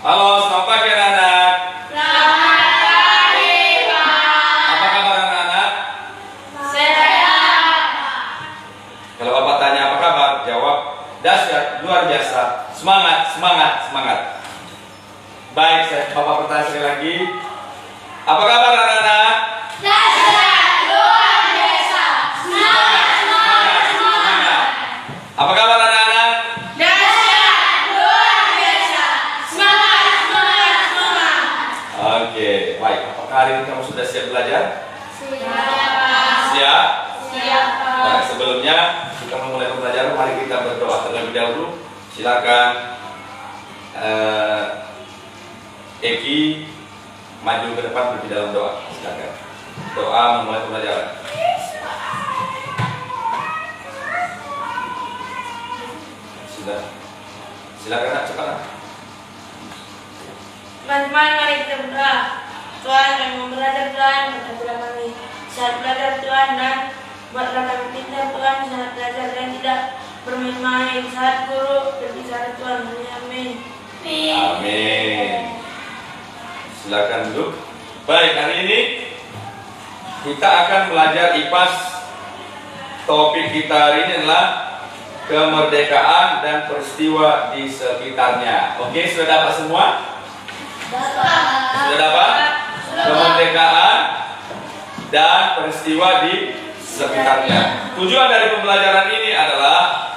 Halo, selamat pagi anak-anak. Selamat pagi, Pak. Apa kabar anak-anak? Sehat. Kalau Bapak tanya apa kabar, jawab dahsyat, luar biasa, semangat, semangat, semangat. Baik, Bapak bertanya sekali lagi. Apa kabar anak-anak? Dahsyat, luar biasa. Semangat, semangat, semangat. Apa kabar anak-anak? Dahsyat, luar biasa. Semangat, semangat, semangat. Oke, baik. Apakah hari ini kamu sudah siap belajar? Siap. Siap? Siap, Pak. Nah, sebelumnya kita memulai pembelajaran, mari kita berdoa terlebih dahulu. Silakan Eki maju ke depan lebih dalam doa. Silakan. Doa memulai pembelajaran. Sudah. Silakan nak cepat. Nak. Teman-teman, mari kita berdoa. Tuhan, kami mau belajar Tuhan, berkatilah kami saat belajar Tuhan, dan buatlah kami pintar Tuhan saat belajar dan tidak bermain-main saat guru berbicara Tuhan. Amin. Amin. Silakan duduk. Baik, hari ini kita akan belajar IPAS. Topik kita hari ini adalah kemerdekaan dan peristiwa di sekitarnya. Oke, sudah dapat semua? Sudah dapat? Kemerdekaan dan peristiwa di sekitarnya. Tujuan dari pembelajaran ini adalah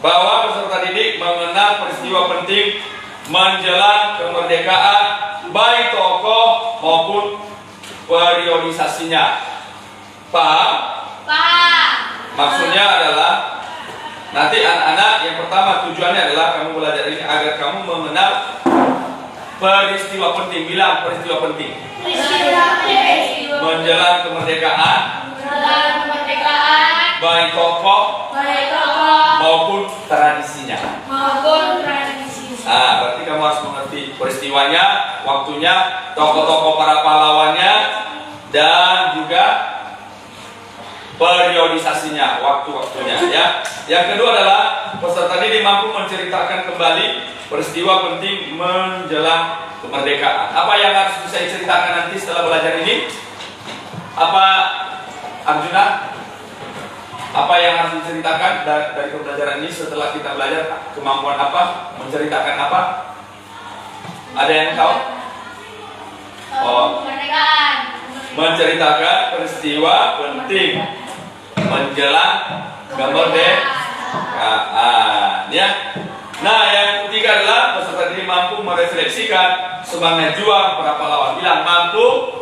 bahwa peserta didik mengenal peristiwa penting menjelang kemerdekaan, baik tokoh maupun periodisasinya. Paham? Pak. Maksudnya adalah nanti anak-anak yang pertama tujuannya adalah kamu belajar ini agar kamu mengenal peristiwa penting. Bilang peristiwa penting menjelang kemerdekaan, baik tokoh maupun tradisinya. Berarti kamu harus mengerti peristiwanya, waktunya, tokoh-tokoh para pahlawannya, dan juga periodisasinya, waktu-waktunya. Ya. Yang kedua adalah peserta didik mampu menceritakan kembali peristiwa penting menjelang kemerdekaan. Apa yang harus bisa diceritakan nanti setelah belajar ini? Apa, Arjuna? Apa yang harus diceritakan dari pembelajaran ini setelah kita belajar? Kemampuan apa? Menceritakan apa? Ada yang tahu? Menceritakan peristiwa penting menjelang kemerdekaan. Ya. Nah, yang ketiga adalah peserta didik mampu merefleksikan semangat juang para pahlawan. Bilang mampu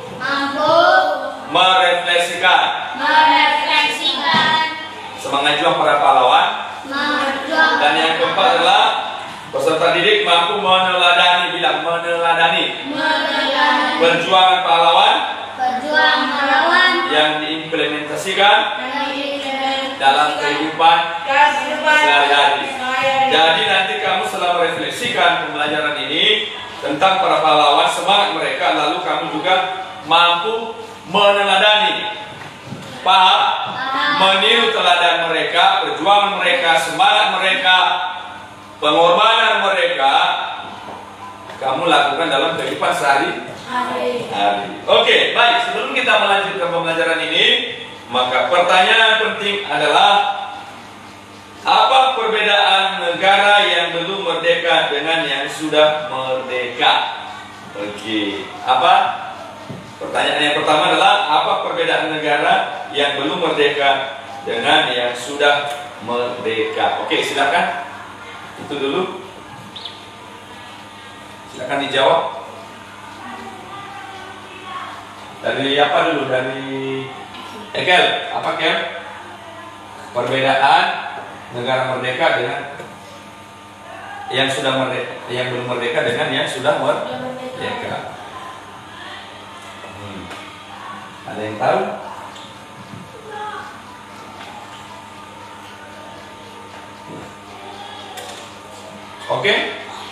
merefleksikan semangat juang para pahlawan. Dan yang keempat adalah peserta didik mampu meneladani. Bilang meneladani perjuangan pahlawan yang diimplementasikan dalam kehidupan sehari-hari. Jadi nanti kamu setelah merefleksikan pembelajaran ini tentang para pahlawan, semangat mereka, lalu kamu juga mampu meneladani, paham, meniru teladan mereka, perjuangan mereka, semangat mereka, pengorbanan mereka, kamu lakukan dalam kehidupan sehari-hari. Oke, baik. Sebelum kita melanjutkan pembelajaran ini, maka pertanyaan penting adalah apa perbedaan negara yang belum merdeka dengan yang sudah merdeka? Oke, apa? Pertanyaan yang pertama adalah apa perbedaan negara yang belum merdeka dengan yang sudah merdeka? Oke, silakan. Itu dulu. Silakan dijawab. Dari apa dulu? Dari Ekel. Apa Kel? Perbedaan negara merdeka dengan yang sudah merdeka, yang belum merdeka dengan yang sudah merdeka. Ada yang tahu? Oke?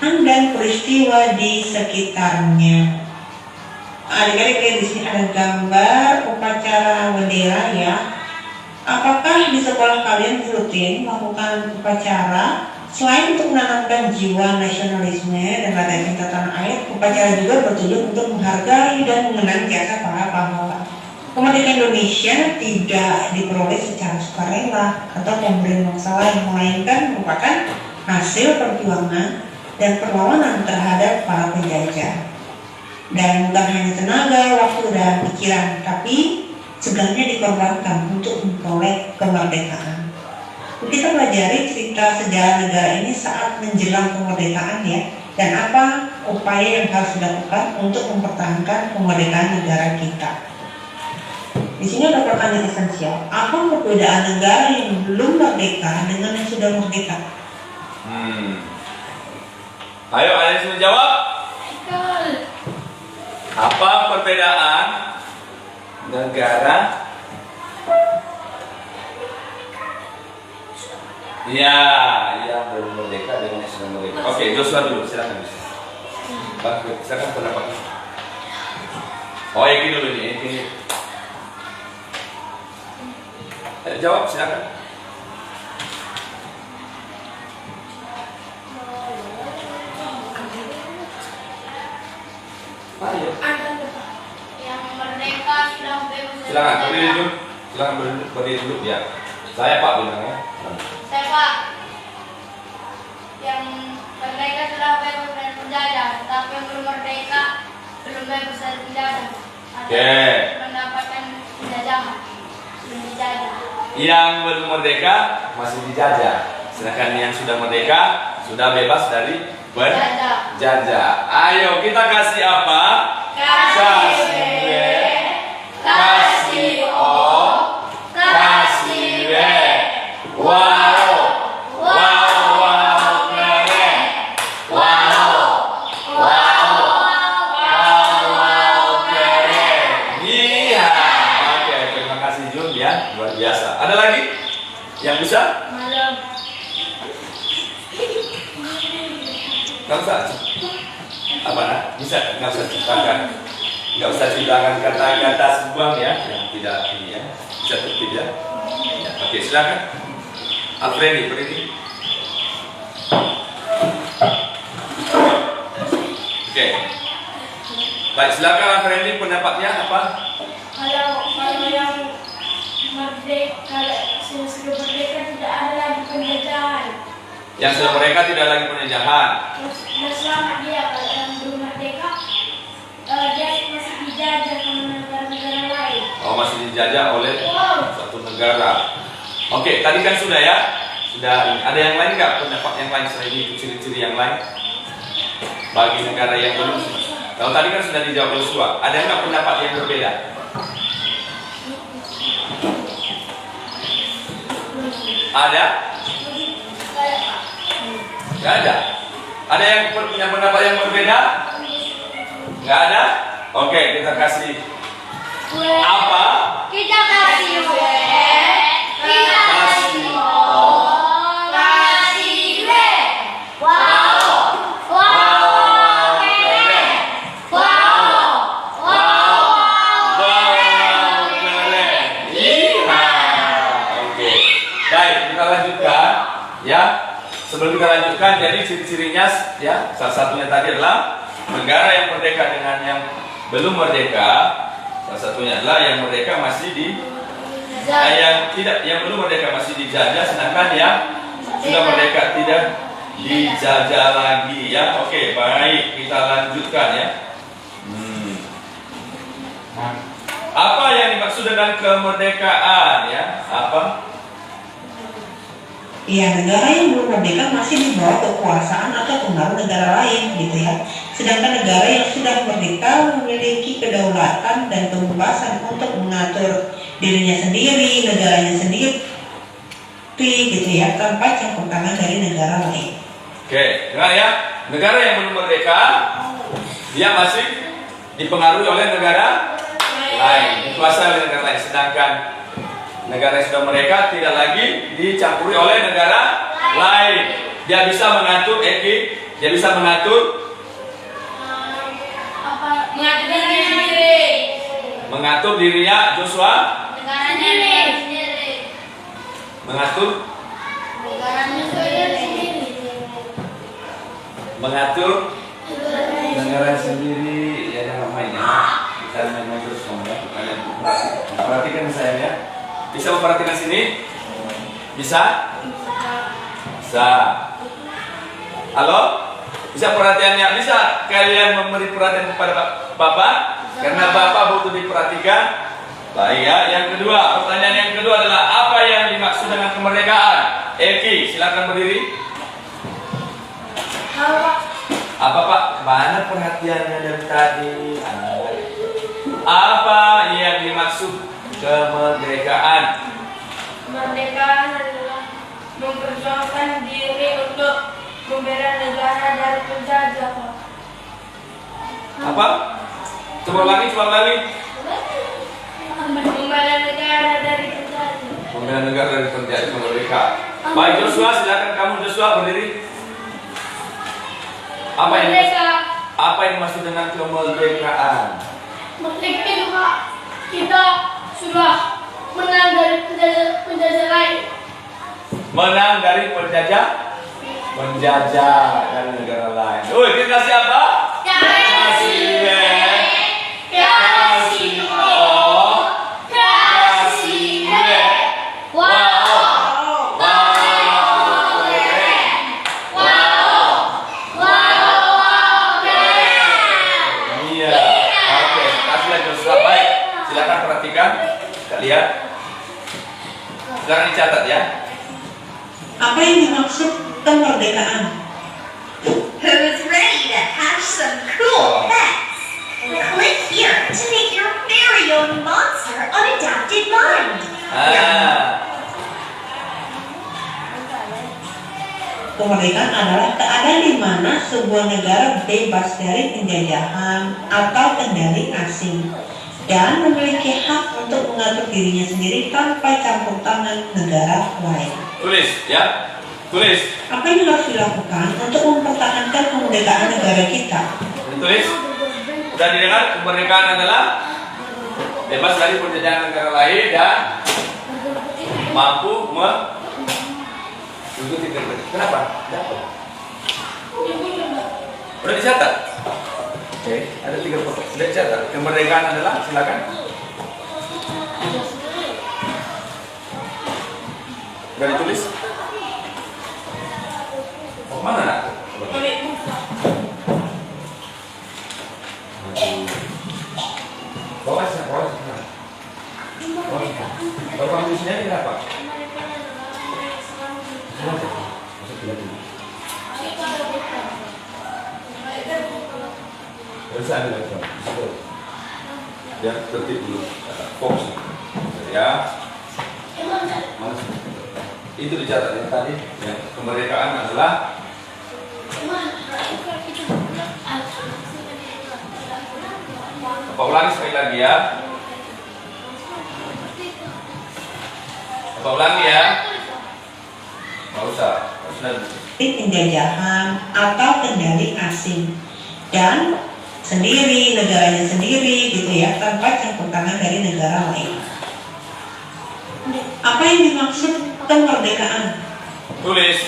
Dan peristiwa di sekitarnya. Adik-adik lihat di sini ada gambar upacara bendera ya. Apakah di sekolah kalian rutin melakukan upacara Selain untuk menanamkan jiwa nasionalisme dan rasa cinta tanah air, upacara juga bertujuan untuk menghargai dan mengenang jasa para pahlawan. Kemerdekaan Indonesia tidak diperoleh secara sukarela atau pemberian bangsa lain, melainkan merupakan hasil perjuangan dan perlawanan terhadap para penjajah. Dan bukan hanya tenaga, waktu, dan pikiran, tapi segalanya dikorbankan untuk memperoleh kemerdekaan. Kita pelajari cerita sejarah negara ini saat menjelang kemerdekaan ya, dan apa upaya yang harus dilakukan untuk mempertahankan kemerdekaan negara kita. Di sini ada pertanyaan esensial. Apa perbedaan negara yang belum merdeka dengan yang sudah merdeka? Ayo, ada yang sudah jawab? Apa perbedaan negara yang belum merdeka dengan yang sudah merdeka? Oke, Joshua dulu, silakan. Silakan pendapatnya. Oh, Eki dulu nih, Eki. Jawab, silakan. Ayo. Yang merdeka sudah bebas. Silakan berdiri dulu. Silakan berdiri dulu ya. Saya Pak bilang ya. Saya Pak. Yang merdeka sudah bebas dari penjajah, tapi yang belum merdeka belum bebas dari penjajah. Oke. Mendapatkan penjajahan, belum dijajah. Yang belum merdeka masih dijajah. Sedangkan yang sudah merdeka sudah bebas dari penjajah. Ayo kita kasih apa? Kasih B, kasih O, kasih W. Wow, wow, wow, keren. Wow, wow, wow, wow, keren. Iya. Oke, terima kasih Jun ya, luar biasa. Ada lagi yang bisa? Malam. Nggak usah. Apa nak? Bisa? Nggak usah ciptakan. Nggak usah ciptakan kata-kata sebuang ya, yang tidak ini ya. Bisa tertib ya. Ya, oke, silakan. Alfredi, berdiri. Oke. Baik, silakan Alfredi, pendapatnya apa? Kalau yang merdeka, sudah merdeka tidak ada lagi penjajahan. Yang sudah mereka tidak lagi penjajahan. Dan selama dia kalau yang belum merdeka, dia masih dijajah sama negara-negara lain. Oh, masih dijajah oleh satu negara. Oke, tadi kan sudah ya. Sudah ini. Ada yang lain nggak pendapat yang lain selain itu, ciri-ciri yang lain bagi negara yang belum? Kalau tadi kan sudah dijawab Joshua. Ada nggak pendapat yang berbeda? Ada? Nggak ada. Ada yang punya pendapat yang berbeda? Nggak ada? Oke, kita kasih apa? Kita kasih W, kita kasih O, kasih W. Wow, wow, keren. Wow, wow, keren. Iya. Oke. Baik, kita lanjutkan ya. Sebelum kita lanjutkan, jadi ciri-cirinya ya, salah satunya tadi adalah negara yang merdeka dengan yang belum merdeka. Salah satunya adalah yang merdeka masih yang belum merdeka masih dijajah, sedangkan yang sudah merdeka tidak dijajah lagi ya. Oke, baik, kita lanjutkan ya. Apa yang dimaksud dengan kemerdekaan ya? Apa? Ya, negara yang belum merdeka masih di bawah kekuasaan atau pengaruh negara lain gitu ya. Sedangkan negara yang sudah merdeka memiliki kedaulatan dan kebebasan untuk mengatur dirinya sendiri, negaranya sendiri gitu ya, tanpa campur tangan dari negara lain. Oke, dengar ya. Negara yang belum merdeka dia masih dipengaruhi oleh negara lain, dikuasai oleh negara lain. Sedangkan negara yang sudah merdeka tidak lagi dicampuri oleh negara lain. Dia bisa mengatur dia bisa mengatur dirinya sendiri. Mengatur dirinya Joshua. Negaranya sendiri. Mengatur Negaranya sendiri. mengatur negara sendiri, ya jangan main ya. Kita main terus ya. Kalian perhatikan saya ya. Bisa memperhatikan sini? Bisa? Bisa. Halo? Bisa perhatiannya? Bisa kalian memberi perhatian kepada Bapak? Karena Bapak butuh diperhatikan. Baik ya. Yang kedua, pertanyaan yang kedua adalah apa yang dimaksud dengan kemerdekaan? Eki, silakan berdiri. Apa Pak? Mana perhatiannya dari tadi? Apa yang dimaksud kemerdekaan? Kemerdekaan adalah memperjuangkan diri untuk membela negara dari penjajah. Apa? Coba lagi. Membela negara dari penjajah. Membela negara dari penjajah, kemerdekaan. Baik Joshua, silakan kamu Joshua berdiri. Apa yang dimaksud dengan kemerdekaan? Merdeka itu Pak, kita sudah menang dari penjajah lain. Menang dari penjajah dari negara lain. Kita kasih apa? Kasih silakan perhatikan, kita lihat. Silakan dicatat ya. Apa yang dimaksud kemerdekaan? Who's ready to have some cool pets? Click here to make your very own monster unadapted mind. Kemerdekaan adalah keadaan di mana sebuah negara bebas dari penjajahan atau kendali asing dan memiliki hak untuk mengatur dirinya sendiri tanpa campur tangan negara lain. Tulis ya, tulis. Apa yang harus dilakukan untuk mempertahankan kemerdekaan negara kita? Tulis. Sudah didengar, kemerdekaan adalah bebas dari penjajahan negara lain dan mampu mengikuti negara. Kenapa? Dapat. Udah dicatat. Oke, ada 3 pokok. Sudah dicatat. Kemerdekaan adalah, silakan. Sudah ditulis? Oh, mana? Bawa sana. Bawa tulisnya ini apa? Bisa ambil lagi, biar tertib dulu, fokus ya. Mana itu dicatat yang tadi, yang kemerdekaan adalah apa, ulangi sekali lagi ya. Apa ulangi ya? Nggak usah. Penjajahan atau kendali asing dan sendiri, negaranya sendiri gitu ya, tanpa campur tangan dari negara lain. Apa yang dimaksud kemerdekaan? Tulis.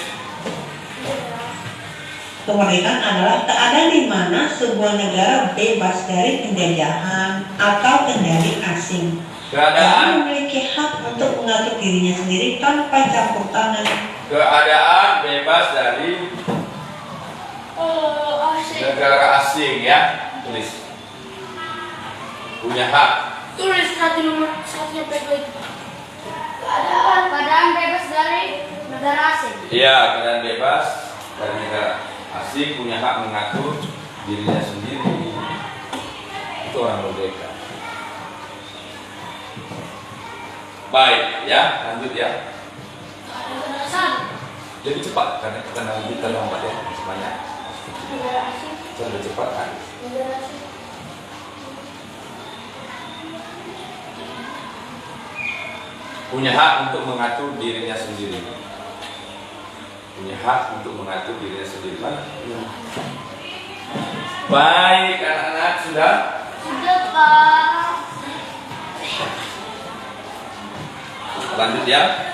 Kemerdekaan adalah keadaan di mana sebuah negara bebas dari penjajahan atau kendali asing dan memiliki hak untuk mengatur dirinya sendiri tanpa campur tangan. Keadaan bebas dari negara asing ya. Tulis. Punya hak. Tulis satu nomor 1 sampai 2 itu. Keadaan bebas dari negara asing. Iya, keadaan bebas dari negara asing, punya hak mengatur dirinya sendiri. Itu orang merdeka. Baik, ya, lanjut ya. Lebih cepat karena kita lambat ya, semuanya. Lebih cepat kan? Punya hak untuk mengatur dirinya sendiri. Punya hak untuk mengatur dirinya sendiri. Mana? Baik, anak-anak sudah? Sudah Pak. Lanjut ya.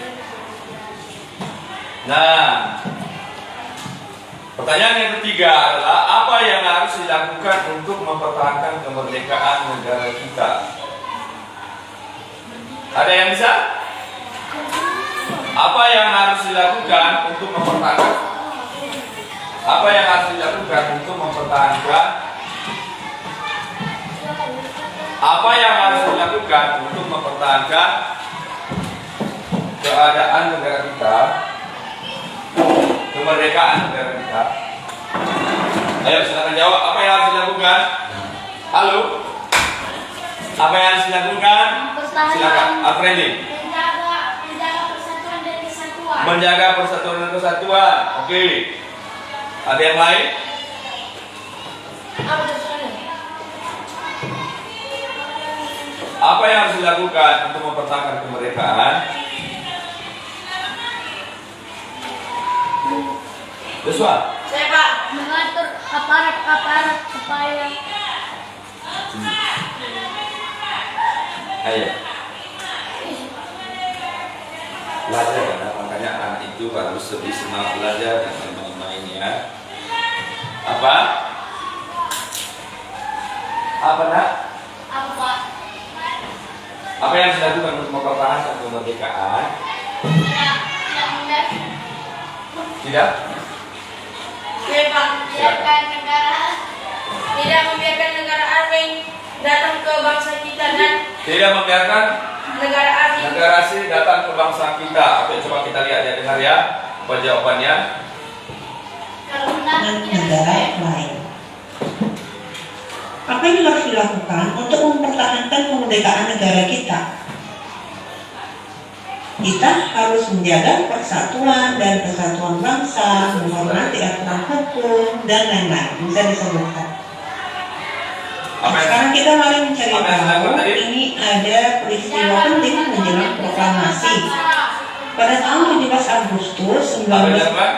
Nah, Pertanyaan yang ketiga adalah apa yang harus dilakukan untuk mempertahankan kemerdekaan negara kita? Ada yang bisa? Apa yang harus dilakukan untuk mempertahankan? Apa yang harus dilakukan untuk mempertahankan? Apa yang harus dilakukan untuk mempertahankan keadaan negara kita? Kemerdekaan negara kita. Ayo silakan jawab. Apa yang harus dilakukan? Halo. Apa yang harus dilakukan? Silakan. Alfredi. Menjaga persatuan dan kesatuan. Menjaga persatuan dan kesatuan. Oke. Ada yang lain? Apa tujuannya? Apa yang harus dilakukan untuk mempertahankan kemerdekaan? Joshua. Saya Pak. Mengatur aparat supaya Ayo. Belajar ya, makanya anak itu harus lebih semangat belajar dan main-main ya. Apa? Apa nak? apa? Apa yang harus dilakukan untuk mempertahankan kemerdekaan? Tidak? Saya Pak. Biarkan negara Tidak membiarkan negara asing datang ke bangsa kita dan Tidak membiarkan negara asing negara asing datang ke bangsa kita. Oke, coba kita lihat ya, dengar ya. Apa jawabannya? kalau benar dan tidak negara lain. Apa yang harus dilakukan untuk mempertahankan kemerdekaan negara kita? Kita harus menjaga persatuan dan kesatuan bangsa, menghormati aturan hukum, dan lain-lain. Bisa disebutkan. Apa yang Sekarang kita mari mencari Apa yang tahu. dilakukan tadi? Ini ada peristiwa penting menjelang proklamasi. Pada tahun 17 Agustus 19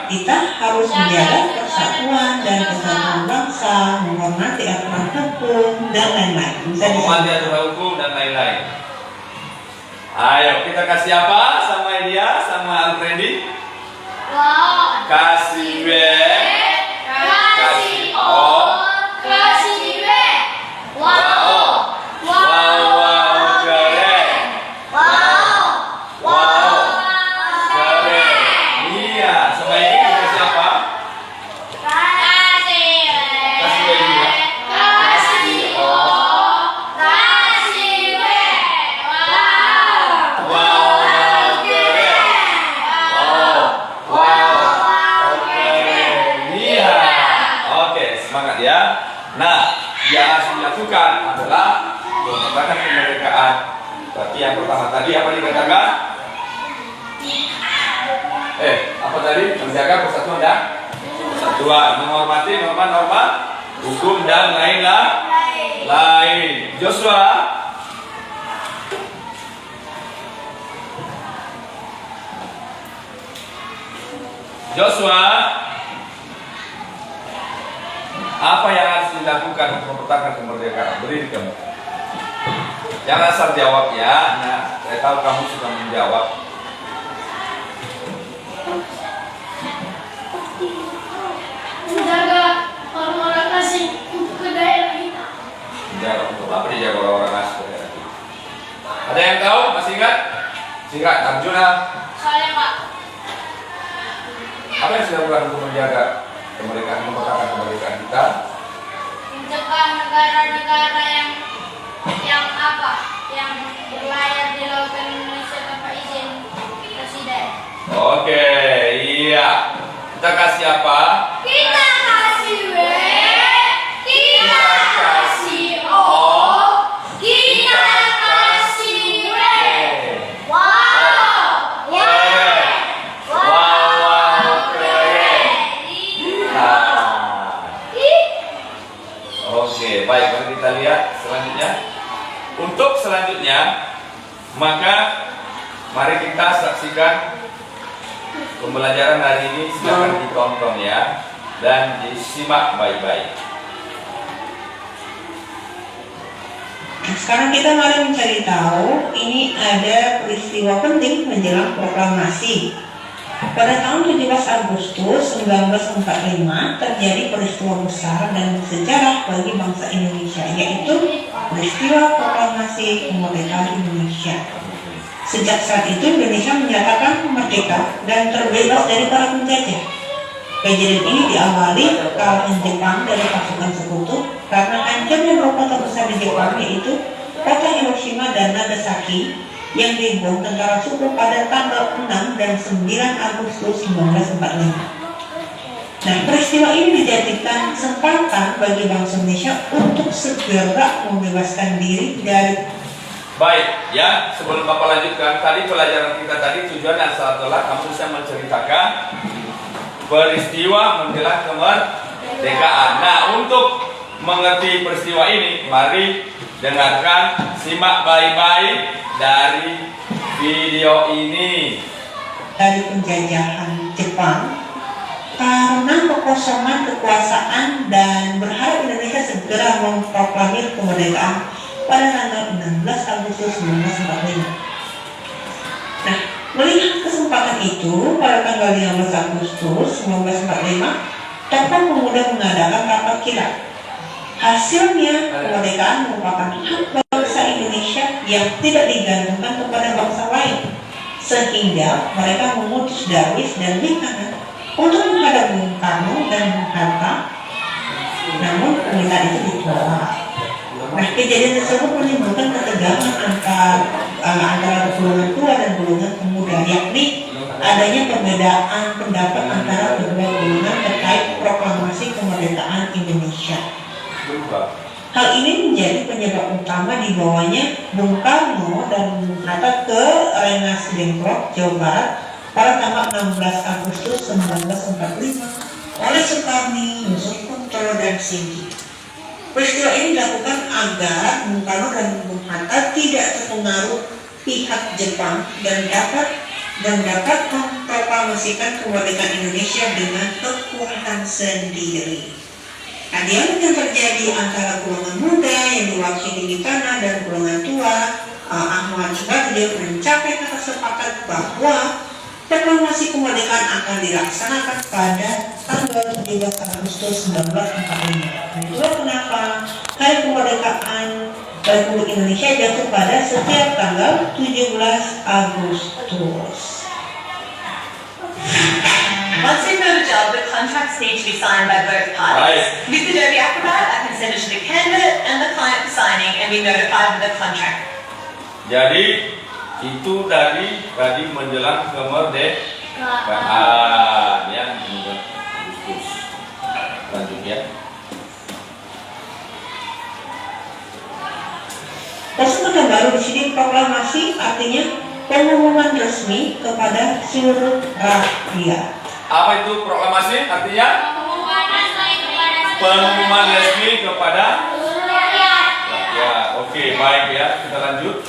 kita harus menjaga persatuan dan kesatuan bangsa, menghormati aturan hukum, dan lain-lain. Bisa Menghormati disebutkan. aturan hukum dan lain-lain. Ayo kita kasih apa sama dia, sama Alfredi? wow Kasih B, kasih O, kasih B wow, wow, keren, wow, keren. Iya, sama ini kita kasih apa? Kasih B juga. Wow, keren. Wow, keren. Iya. Oke, semangat ya. Nah, yang harus dilakukan adalah mempertahankan kemerdekaan. Berarti yang pertama tadi apa dikatakan? Apa tadi? Menjaga persatuan dan kesatuan, menghormati norma-norma hukum dan lain. Joshua. Apa yang harus dilakukan untuk mempertahankan kemerdekaan? Beri di kamu. Jangan asal jawab ya. Nah, saya tahu kamu sudah menjawab. menjaga orang-orang asing untuk ke daerah kita. Menjaga untuk apa dijaga orang-orang asing? Ada yang tahu? Masih ingat? Singkat, Arjuna. Saya Pak Apa yang sudah dilakukan untuk menjaga kemerdekaan, mempertahankan kemerdekaan kita? mencegah negara-negara yang apa yang berlayar di lautan Indonesia tanpa izin presiden. Oke, iya. Kita kasih apa? Kita kasih W, kita kasih O, kita kasih W. Wow, Keren. Wow, keren. Nah. Oke, baik. Mari kita lihat selanjutnya. Untuk selanjutnya, maka mari kita saksikan pembelajaran hari ini. Silakan ditonton ya dan disimak baik-baik. Sekarang kita mari mencari tahu. Ini ada peristiwa penting menjelang proklamasi. Pada tahun 17 Agustus 1945 terjadi peristiwa besar dan sejarah bagi bangsa Indonesia, yaitu peristiwa proklamasi kemerdekaan Indonesia. Sejak saat itu Indonesia menyatakan merdeka dan terbebas dari para penjajah. Kejadian ini diawali kekalahan Jepang dari pasukan sekutu karena hancurnya dua kota besar di Jepang, yaitu kota Hiroshima dan Nagasaki, yang dibom tentara suku pada tanggal 6 dan 9 Agustus 1945. Nah, peristiwa ini dijadikan kesempatan bagi bangsa Indonesia untuk segera membebaskan diri dari. Baik, ya, sebelum Bapak lanjutkan, tadi pelajaran kita tadi tujuan adalah kamu bisa menceritakan peristiwa menjelang kemerdekaan. Nah, untuk mengerti peristiwa ini, mari dengarkan, simak baik-baik dari video ini. Dari penjajahan Jepang karena kekosongan kekuasaan dan berharap Indonesia segera memproklamir kemerdekaan pada tanggal 16 Agustus 1945. Nah, melihat kesempatan itu, pada tanggal 15 Agustus 1945, tokoh pemuda mengadakan rapat kilat. Hasilnya, kemerdekaan merupakan hak bangsa Indonesia yang tidak digantungkan kepada bangsa lain, sehingga mereka memutus Darwis dan Buchanan untuk menghadap Bung Karno dan Bung Hatta. Namun permintaan itu ditolak. Nah, kejadian tersebut menimbulkan ketegangan antara golongan tua dan golongan pemuda, yakni adanya perbedaan pendapat antara kedua golongan terkait proklamasi kemerdekaan Indonesia. Hal ini menjadi penyebab utama dibawanya Bung Karno dan Bung Hatta ke Rengas Dengklok, Jawa Barat pada tanggal 16 Agustus 1945 oleh Sukarni, Yusuf Kuntoro, dan Singgi. Peristiwa ini dilakukan agar Bung Karno dan Bung Hatta tidak terpengaruh pihak Jepang dan dapat memproklamasikan kemerdekaan Indonesia dengan kekuatan sendiri. Nah, dialog yang terjadi antara golongan muda yang diwakili Buchanan dan golongan tua Ahmad Subarjo mencapai kata sepakat bahwa proklamasi kemerdekaan akan dilaksanakan pada tanggal 17 Agustus 1945. Dan itulah kenapa Hari Kemerdekaan Republik Indonesia jatuh pada setiap tanggal 17 Agustus. Once we've moved a job, the contracts need to be signed by both parties. Right. With Adobe Acrobat, I can send it to the candidate and the client for signing and be notified of the contract. Jadi itu dari tadi menjelang kemerdekaan, ya, Agustus. Lanjut ya. Kata baru di sini proklamasi artinya pengumuman resmi kepada seluruh rakyat. Apa itu proklamasi? Artinya pengumuman resmi kepada rakyat. Oke, baik ya. Kita lanjut.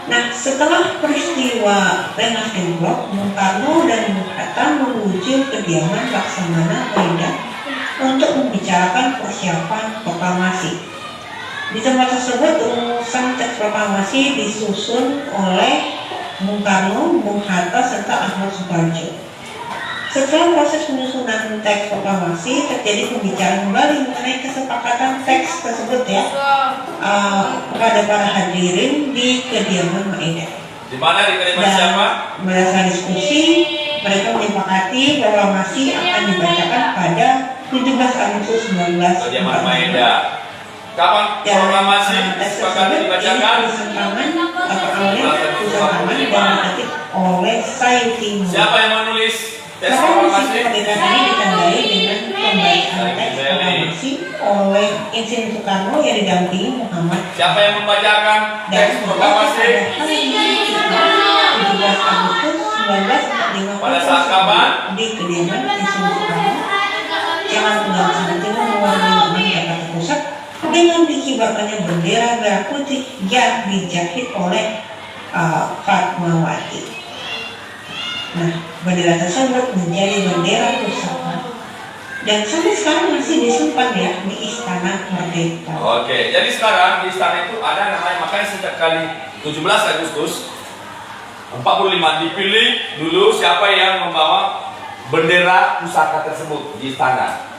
Nah, setelah peristiwa Rengas Dengklok, Bung Karno dan Bung Hatta menuju kediaman Laksamana Weda untuk membicarakan persiapan proklamasi. Di tempat tersebut, rumusan teks proklamasi disusun oleh Bung Karno, Bung Hatta, serta Ahmad Subarjo. Setelah proses penyusunan teks proklamasi, terjadi pembicaraan kembali mengenai kesepakatan teks tersebut ya kepada para hadirin di kediaman Maeda. Di mana di kediaman siapa? Berdasarkan diskusi, mereka menyepakati proklamasi akan dibacakan pada 17 Agustus 1945. Kediaman Maeda. Kapan proklamasi disepakati dibacakan? Tulisan tangan dan diketik oleh Sayuti. Siapa yang menulis teks Proklamasi proklamasi? kemerdekaan ini ditandai dengan pembacaan teks proklamasi oleh Insinyur Soekarno yang didampingi Muhammad. Siapa yang membacakan teks proklamasi? 17 Agustus 1945 Pada saat kapan? di kediaman Insinyur Soekarno. Jalan Tunggal Santino Nomor 56 Jakarta Pusat dengan dikibarkannya bendera merah putih yang dijahit oleh Fatmawati. Nah, bendera tersebut menjadi bendera pusaka dan sampai sekarang masih disimpan ya di Istana Merdeka. Oke, jadi sekarang di istana itu ada namanya, makanya setiap kali 17 Agustus 45 dipilih dulu siapa yang membawa bendera pusaka tersebut di istana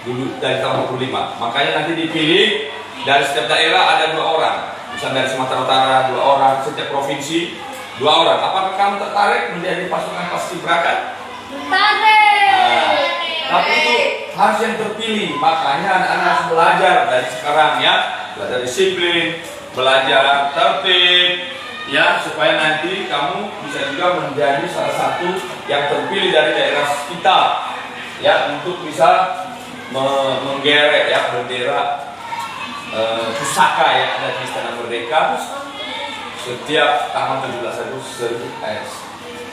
dulu dari tahun 45. Makanya nanti dipilih dari setiap daerah ada 2 orang. Misalnya dari Sumatera Utara 2 orang, setiap provinsi 2 orang. Apakah kamu tertarik menjadi pasukan paskibraka? Tarik. Tapi itu harus yang terpilih. Makanya anak-anak harus belajar dari sekarang ya, belajar disiplin, belajar tertib, ya, supaya nanti kamu bisa juga menjadi salah satu yang terpilih dari daerah kita, ya, untuk bisa menggerek ya bendera pusaka yang ada di Istana Merdeka setiap tanggal 17 Agustus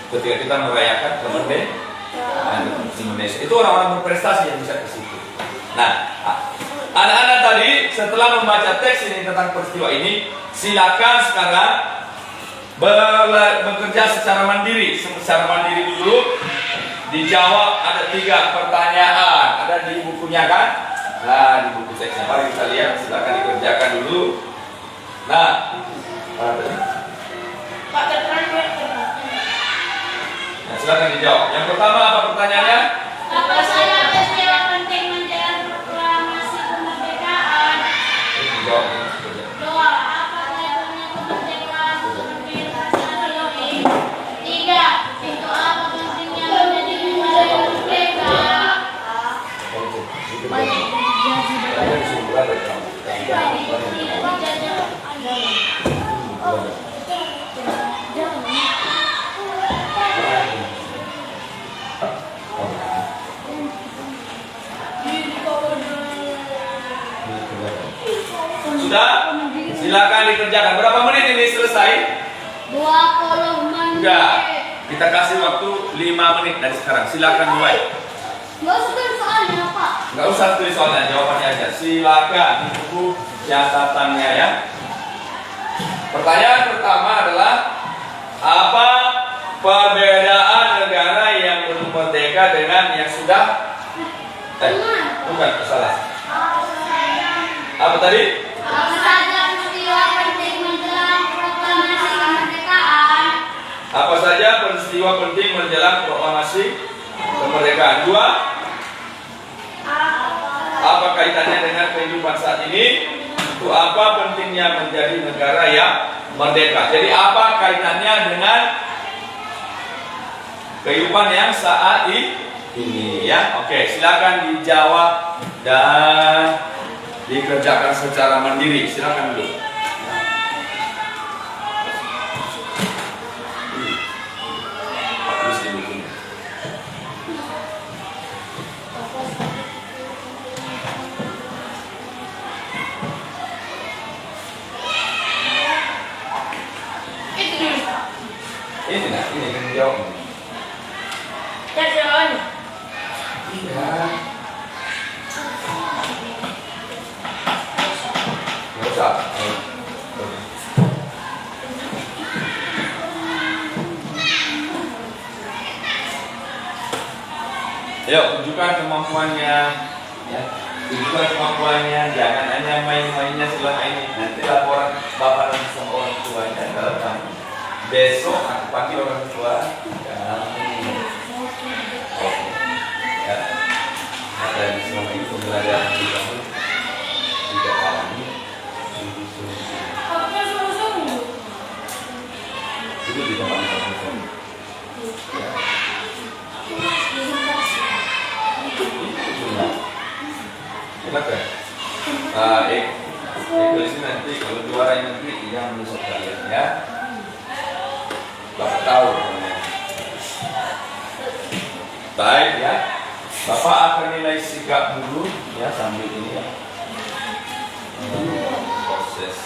ketika kita merayakan kemerdekaan Indonesia. Itu orang-orang berprestasi yang bisa ke situ. Nah, anak-anak tadi setelah membaca teks ini tentang peristiwa ini, silakan sekarang bekerja secara mandiri. Secara mandiri dulu, dijawab. Ada 3 pertanyaan, ada di bukunya kan? Nah, di buku teksnya. Mari kita lihat, silakan dikerjakan dulu. Nah, Pak terang. nah, silakan dijawab. Yang pertama apa pertanyaannya? Apa saja peristiwa penting menjelang proklamasi kemerdekaan? Dijawab. Doa. Apa levelnya kemerdekaan kemerdekaan ini? 3. Itu apa pentingnya menjadi negara yang merdeka? Sudah? Silakan dikerjakan. Berapa menit ini selesai? 20 menit. Enggak. Kita kasih waktu 5 menit dari sekarang. Silakan mulai. Nggak usah tulis soalnya, Pak. Enggak usah tulis soalnya, jawabannya aja. Silakan di buku catatannya ya. Pertanyaan pertama adalah apa perbedaan negara yang belum merdeka dengan yang sudah? Bukan, salah. Apa tadi? Apa saja peristiwa penting menjelang proklamasi kemerdekaan? Apa saja peristiwa penting menjelang proklamasi kemerdekaan? 2. Apa kaitannya dengan kehidupan saat ini? Itu apa pentingnya menjadi negara yang merdeka? Jadi apa kaitannya dengan kehidupan yang saat ini ya? Oke, silakan dijawab dan dikerjakan secara mandiri. Silakan dulu. Tulis di bukunya. Ini kan jawab. Ya jawabannya. Iya. Nggak usah. Ayo tunjukkan kemampuannya, ya. Tunjukkan kemampuannya. Jangan hanya main-mainnya selama ini. Nanti laporan bapak dan sama orang tuanya kalau kamu besok aku panggil orang tua kamu. Oke. Ya. Nah, dari selama ini pembelajaran di kamu tidak alami sungguh-sungguh. Apa sungguh-sungguh? Itu di tempat kamu. Ya. Kenapa? Tulis nanti kalau juara nanti yang menusuk kalian ya. Bapak tahu. Baik ya. Bapak akan nilai sikap dulu ya sambil ini ya. Proses.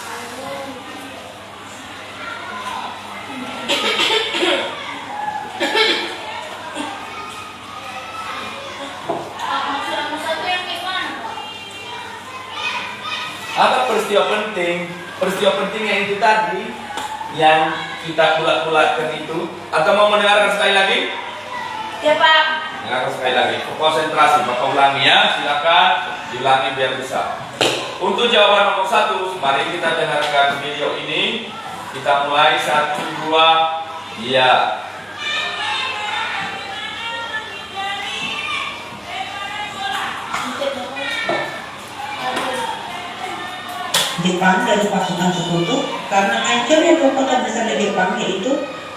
Apa peristiwa penting? Peristiwa pentingnya itu tadi yang kita bulat-bulatkan itu. Atau mau mendengarkan sekali lagi? Ya Pak. Dengarkan sekali lagi. Konsentrasi, Bapak ulangi ya. Silakan diulangi biar bisa. Untuk jawaban nomor 1, mari kita dengarkan video ini. Kita mulai 1, 2, Iya. Jepang dari pasukan sekutu karena hancurnya dua kota besar di Jepang, yaitu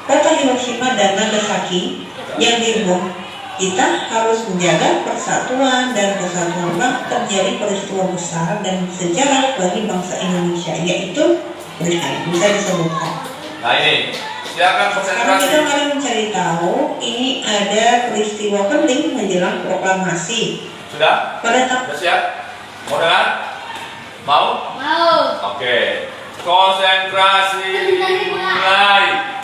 kota Hiroshima dan Nagasaki yang dibom. Kita harus menjaga persatuan dan kesatuan bangsa. Terjadi peristiwa besar dan sejarah bagi bangsa Indonesia, yaitu bisa disebutkan. Nah ini, silakan Sekarang konsentrasi. kita mari mencari tahu, ini ada peristiwa penting menjelang proklamasi. Sudah? Pada Sudah siap? Mau dengar? Mau? Mau. Oke. Konsentrasi mulai.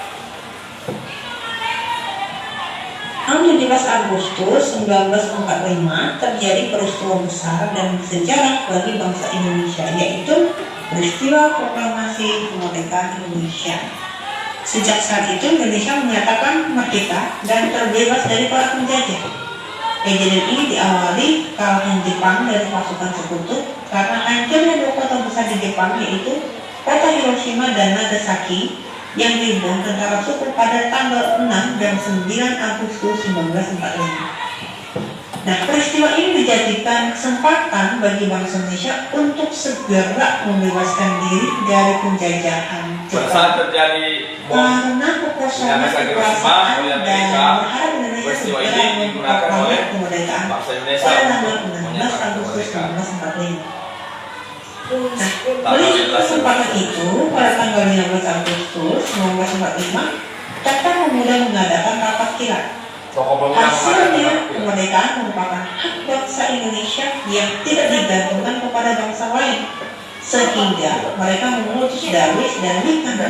Tahun 17 Agustus 1945 terjadi peristiwa besar dan sejarah bagi bangsa Indonesia, yaitu peristiwa proklamasi kemerdekaan Indonesia. Sejak saat itu Indonesia menyatakan merdeka dan terbebas dari para penjajah. Kejadian ini diawali kekalahan Jepang dari pasukan sekutu karena hancurnya dua kota besar di Jepang, yaitu kota Hiroshima dan Nagasaki yang dibom tentara suku pada tanggal 6 dan 9 Agustus 1945. Nah, peristiwa ini dijadikan kesempatan bagi bangsa Indonesia untuk segera membebaskan diri dari penjajahan Pada saat Jepang. terjadi bom Karena kekosongan Nagasaki, kekuasaan Hiroshima oleh dan Amerika, berharap Indonesia peristiwa segera ini digunakan oleh memperoleh kemerdekaan bangsa Indonesia pada tanggal untuk 16 menyatakan Agustus kemerdekaan. 1945. Nah, Tanggal oleh 15 kesempatan itu, pada tanggal 15 Agustus 1945, Jaksa Pemuda mengadakan rapat kilat. Tokoh pemuda Hasilnya, mengatakan kemerdekaan merupakan hak bangsa Indonesia yang tidak digantungkan kepada bangsa lain, sehingga mereka mengutus Darwis dan Wikana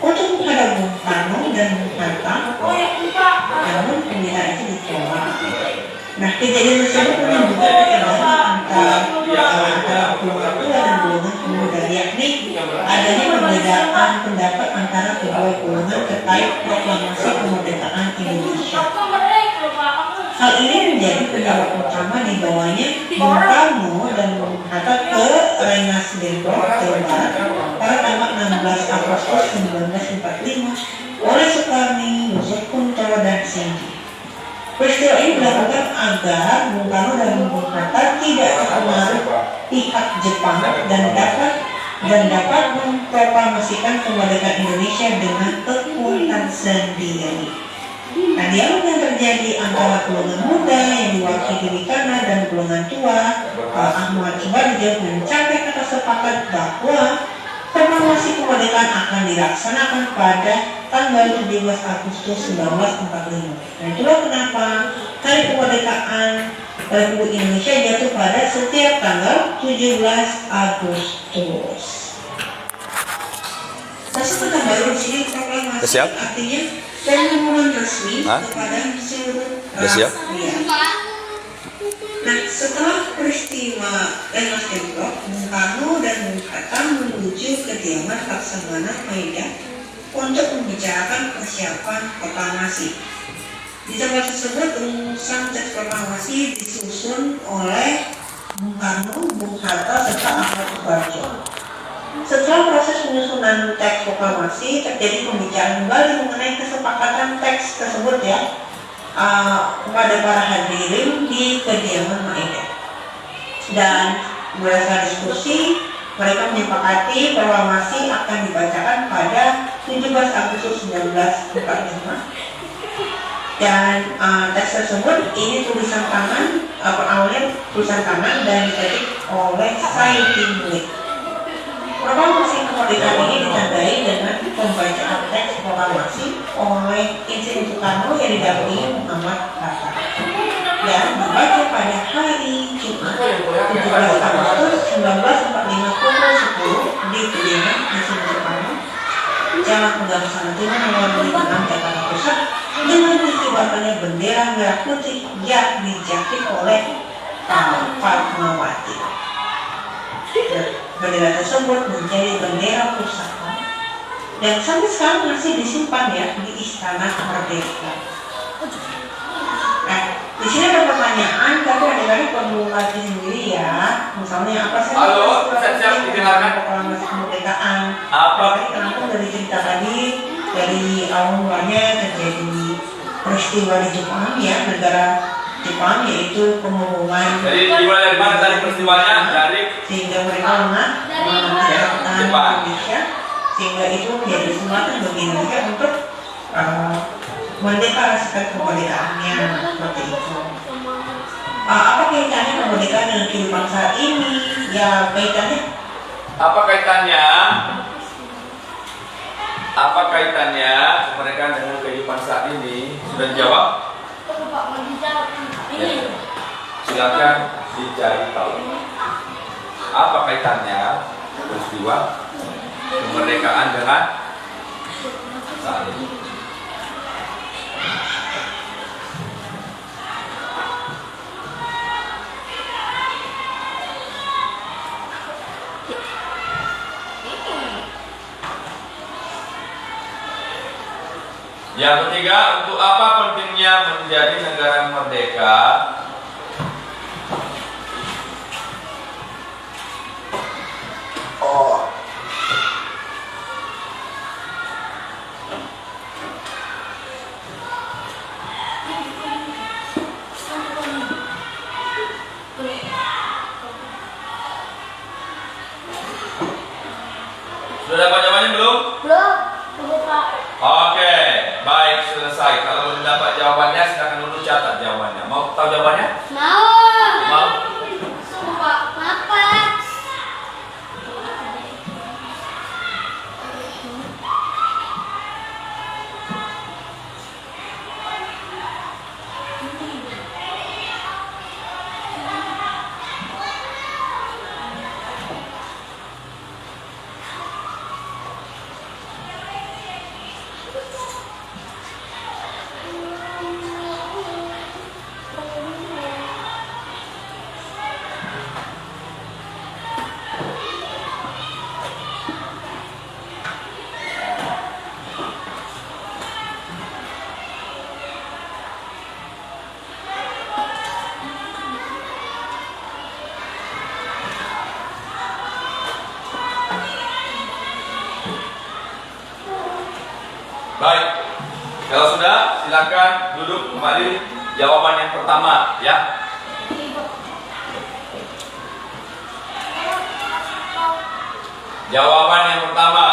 untuk menghadap Bung Karno dan Bung Hatta, namun permintaan itu ditolak. Nah, kejadian tersebut menunjukkan perbedaan antara golongan tua dan golongan pemuda, yakni adanya perbedaan pendapat antara kedua golongan terkait proklamasi kemerdekaan Indonesia. Hal ini menjadi penyebab utama dibawanya Bung Karno dan Bung Hatta ke Rengas Dengklok, Jawa Barat pada tanggal 16 Agustus 1945 oleh Sukarni, Yusuf Kunto, dan Singgi. Peristiwa ini dilakukan agar Bung Karno dan Bung Hatta tidak terpengaruh pihak Jepang dan dapat memproklamasikan kemerdekaan Indonesia dengan kekuatan sendiri. Nah, dialog yang terjadi antara golongan muda yang diwakili Wikana dan golongan tua Ahmad Subarjo mencapai kata sepakat bahwa proklamasi kemerdekaan akan dilaksanakan pada tanggal 17 Agustus 1945. Nah, itulah kenapa Hari Kemerdekaan Republik Indonesia jatuh pada setiap tanggal 17 Agustus. Masuk ke baru di sini proklamasi Siap? artinya pengumuman resmi Hah? kepada seluruh Siap? rakyat. Nah, setelah peristiwa Rengas Dengklok, Bung Karno dan Bung Hatta menuju kediaman Laksamana Maeda untuk membicarakan persiapan proklamasi. Di tempat tersebut, rumusan teks proklamasi disusun oleh Bung Karno, Bung Hatta, serta Ahmad Subarjo. Setelah proses penyusunan teks proklamasi, terjadi pembicaraan kembali mengenai kesepakatan teks tersebut kepada para hadirin di kediaman Maeda. Dan berdasarkan diskusi, mereka menyepakati proklamasi akan dibacakan pada 17 Agustus 1945. Dan teks tersebut ini tulisan tangan, awalnya tulisan tangan dan diketik oleh Saidin Nursi. Proklamasi kemerdekaan ini ditandai dengan pembacaan teks proklamasi oleh Insiden Soekarno yang didampingi Muhammad Hatta dan dibaca pada hari Jumat 17 Agustus 1945 pukul 10 di kediaman Insiden Soekarno, Jalan Pegangsaan Timur Nomor 6 Jakarta Pusat, dengan dikibarkannya bendera merah putih yang dijangkit oleh Fatmawati. Bendera tersebut menjadi bendera pusaka dan sampai sekarang masih disimpan di Istana Merdeka. Nah, di sini ada pertanyaan, tapi adik-adik perlu lagi sendiri ya. Misalnya apa sih? Halo, siap didengarkan. Proklamasi kemerdekaan. Apa? Kenapa dari cerita tadi? Dan dari awal mulanya terjadi peristiwa di Jepang ya, negara Jepang, yaitu pengumuman Jadi dimulai dari mana tadi peristiwanya? Dari sehingga mereka mengambil pertahanan Jepang. Indonesia, sehingga itu menjadi kesempatan bagi Indonesia untuk mendeklarasikan kemerdekaannya seperti itu. Apa kaitannya kemerdekaan dengan kehidupan saat ini? Ya kaitannya apa kaitannya? Apa kaitannya kemerdekaan dengan kehidupan saat ini? Sudah dijawab? Pak mau dijawab Ya. ini. Silakan dicari tahu. Apa kaitannya peristiwa kemerdekaan dengan saat ini? Yang ketiga, untuk apa pentingnya menjadi negara merdeka? Sudah dapat jawabannya belum? Belum. Belum Pak. Oke, baik, selesai. Kalau belum dapat jawabannya, silakan dulu catat jawabannya. Mau tahu jawabannya? Mau. Mau? Sungguh Pak. Apa? Baik. Kalau sudah, silakan duduk kembali. Jawaban yang pertama, ya. Jawaban yang pertama,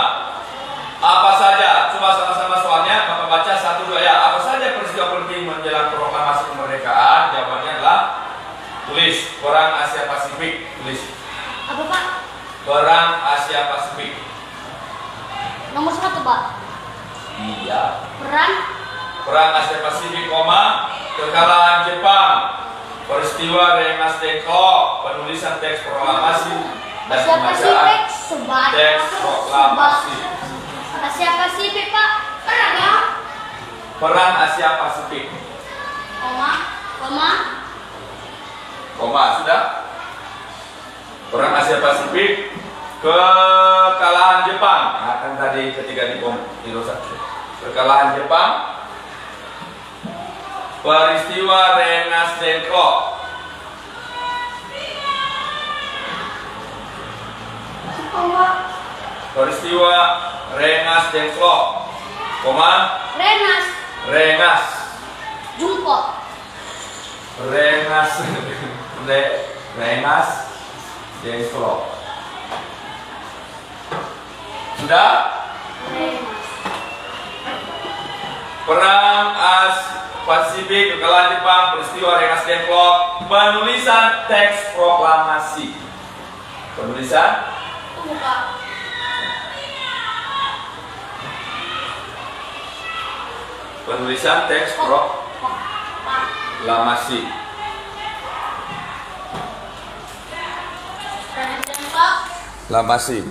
apa saja? Coba sama-sama soalnya, Bapak baca 1, 2 ya. Apa saja peristiwa penting menjelang proklamasi kemerdekaan? Jawabannya adalah tulis Perang Asia Pasifik. Tulis Apa Pak? Perang Asia Pasifik. Nomor 1 Pak. Iya. Perang Asia Pasifik, kekalahan Jepang, peristiwa Rengas Dengklok, penulisan teks proklamasi dan Asia pembacaan Pasifik sebat. teks proklamasi. Asia Pasifik Pak. Perang ya? Perang Asia Pasifik. Koma. Sudah? Perang Asia Pasifik, kekalahan Jepang. Nah, kan tadi ketika di bom Hiroshima. Kekalahan Jepang, peristiwa Rengas Dengklok, Koma. peristiwa Rengas Dengklok, Rengas Jumpo. Rengas Dengklok. Sudah? Perang Pasifik, kekalahan Jepang, peristiwa Rengas Dengklok, penulisan teks proklamasi. Penulisan Tunggu Pak. penulisan teks proklamasi. Proklamasi.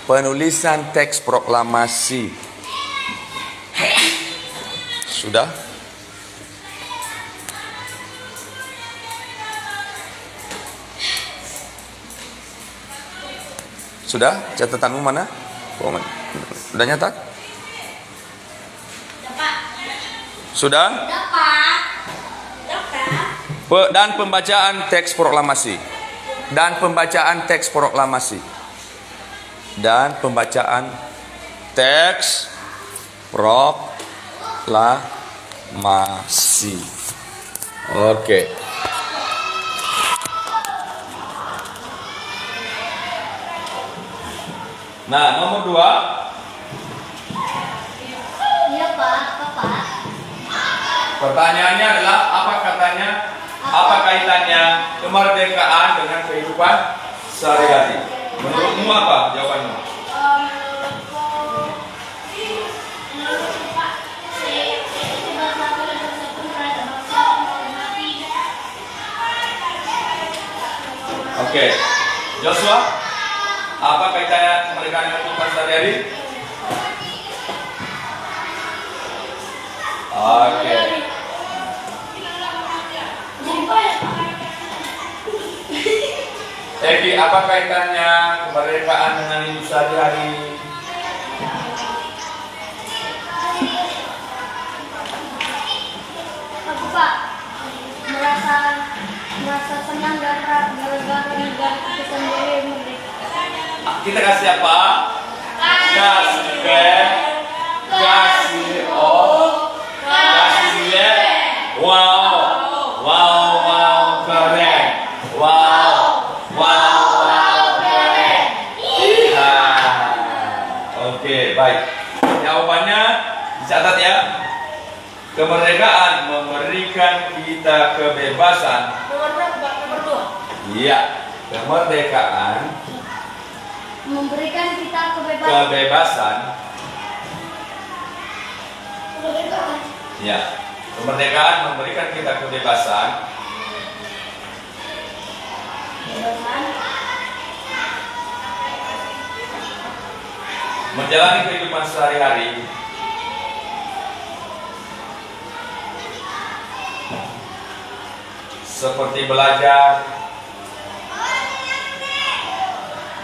Penulisan teks proklamasi. Sudah? Sudah? Catatanmu mana? Sudah nyatat? Sudah? Dan pembacaan teks proklamasi. dan pembacaan teks proklamasi. Oke. Nah, nomor 2. Iya Pak, Pak. Pertanyaannya adalah apa katanya? Apa kaitannya kemerdekaan dengan kehidupan sehari-hari? Menurutmu apa jawabanmu? Menurut Pak, bangsa dan persatuan terhadap bangsa menghormati. Oke, Joshua, apa kaitannya kemerdekaan dengan kehidupan sehari-hari? Oke. Eki, apa kaitannya kemerdekaan dengan hidup sehari-hari? Aku Pak merasa senang dan gara-gara negara kita sendiri merdeka. Kita kasih apa? Kasih B, kasih O, kasih Y. Wow, keren. Wow, keren. Oke, baik. Jawabannya dicatat ya. Kemerdekaan memberikan kita kebebasan. Nomor berapa, Pak? Nomor 2. Iya, kemerdekaan Memberikan kita kebebasan. kebebasan. Ya, kemerdekaan memberikan kita kebebasan menjalani kehidupan sehari-hari seperti belajar,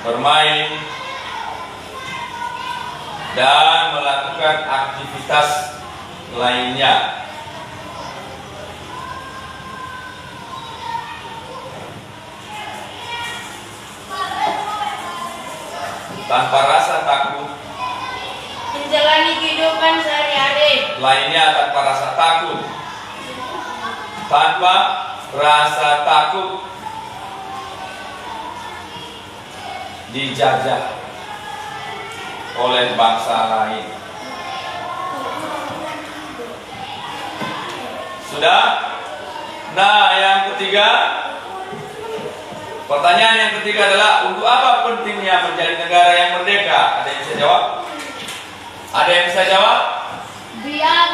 bermain, dan melakukan aktivitas lainnya. Tanpa rasa takut, Menjalani kehidupan sehari-hari. lainnya tanpa rasa takut, tanpa rasa takut dijajah oleh bangsa lain. Sudah? Nah, yang ketiga, pertanyaan yang ketiga adalah untuk apa pentingnya menjadi negara yang merdeka? Ada yang bisa jawab? Ada yang bisa jawab? Biar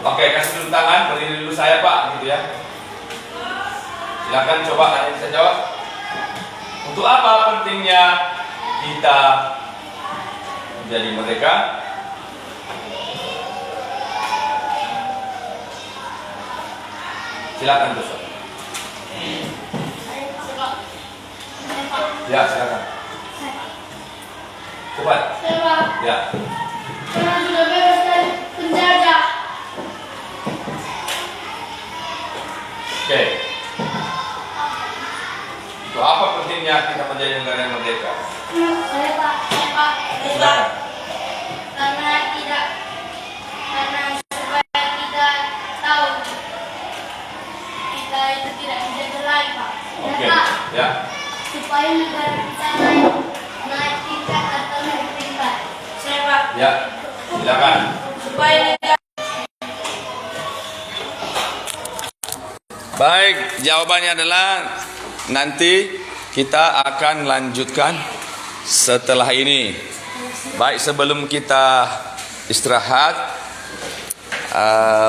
Oke, kasih dulu tangan, berdiri dulu saya Pak, gitu ya. Silakan coba, ada yang bisa jawab? Untuk apa pentingnya kita menjadi merdeka? Silakan Joshua. Ya, silakan. Cepat. sebab Ya. karena sudah bebas dari penjajah. Oke. Untuk apa pentingnya kita menjadi negara yang merdeka? Saya Pak. Silakan. Karena supaya kita tahu kita itu tidak dijajah lagi Pak. Dan, Oke. Pak, Ya. supaya negara kita naik tingkat atau naik peringkat. Saya, Pak. Ya. Silakan. Supaya negara Baik, jawabannya adalah nanti kita akan lanjutkan setelah ini. Baik, sebelum kita istirahat,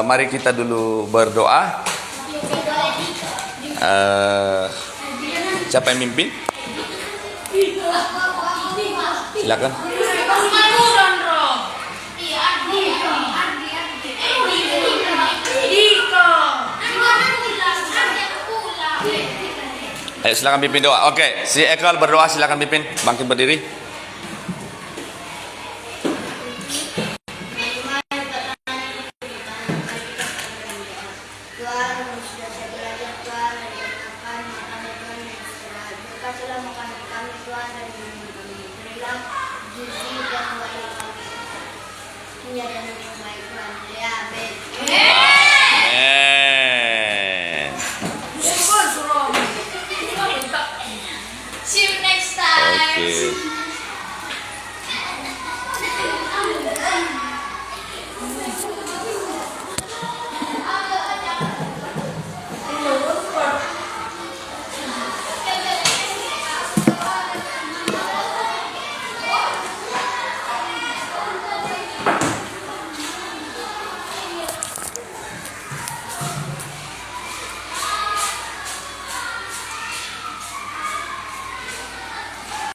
mari kita dulu berdoa. Siapa yang mimpin? Silakan. Ayo silakan pimpin doa. Oke, si Ekal berdoa, silakan pimpin. Bangkit berdiri. Tuhan, sudah saya belajar Tuhan dari makan makanan Tuhan yang istirahat. Berkatilah makanan kami Tuhan dan minum kami. bilang jujur dan baik. Iya dan baik. Ya, baik.